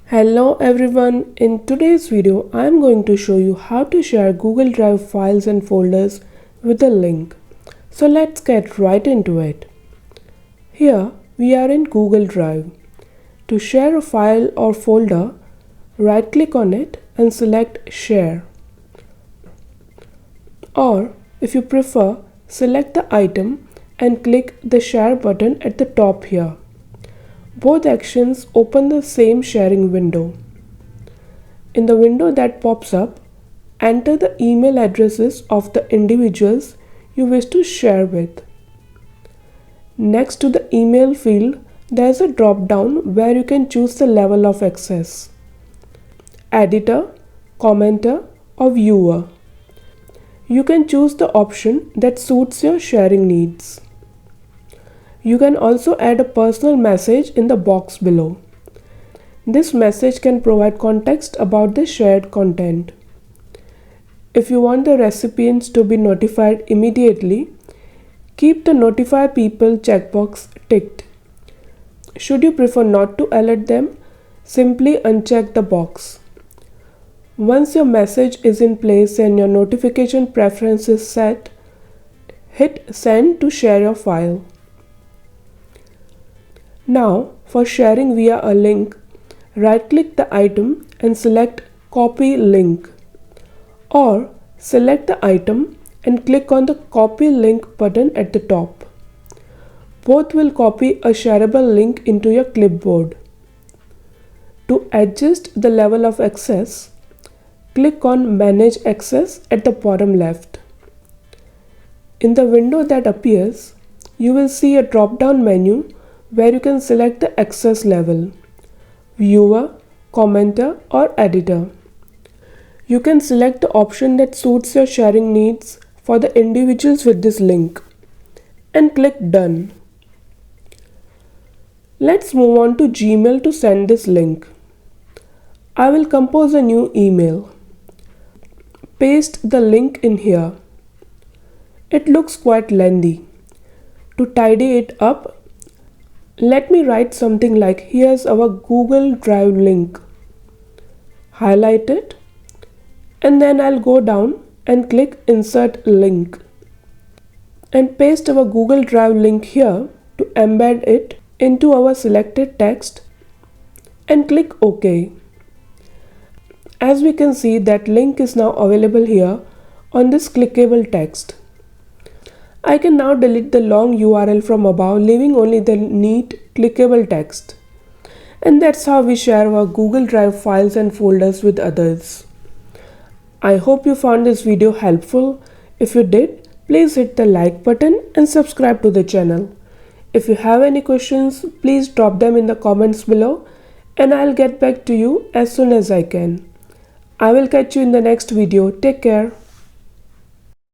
Hello everyone, in today's video I am going to show you how to share Google Drive files and folders with a link. So let's get right into it. Here we are in Google Drive. To share a file or folder, right click on it and select Share. Or if you prefer, select the item and click the Share button at the top here. Both actions open the same sharing window. In the window that pops up, enter the email addresses of the individuals you wish to share with. Next to the email field, there is a drop-down where you can choose the level of access: editor, commenter, or viewer. You can choose the option that suits your sharing needs. You can also add a personal message in the box below. This message can provide context about the shared content. If you want the recipients to be notified immediately, keep the Notify People checkbox ticked. Should you prefer not to alert them, simply uncheck the box. Once your message is in place and your notification preference is set, hit Send to share your file. Now, for sharing via a link, right-click the item and select Copy Link. Or select the item and click on the Copy Link button at the top. Both will copy a shareable link into your clipboard. To adjust the level of access, click on Manage Access at the bottom left. In the window that appears, you will see a drop-down menu where you can select the access level: viewer, commenter, or editor. You can select the option that suits your sharing needs for the individuals with this link and click Done. Let's move on to Gmail to send this link. I will compose a new email. Paste the link in here. It looks quite lengthy. To tidy it up, let me write something like, here's our Google Drive link. Highlight it, and then I'll go down and click Insert Link and paste our Google Drive link here to embed it into our selected text and click OK. As we can see, that link is now available here on this clickable text. I can now delete the long URL from above, leaving only the neat clickable text. And that's how we share our Google Drive files and folders with others. I hope you found this video helpful. If you did, please hit the like button and subscribe to the channel. If you have any questions, please drop them in the comments below and I'll get back to you as soon as I can. I will catch you in the next video. Take care.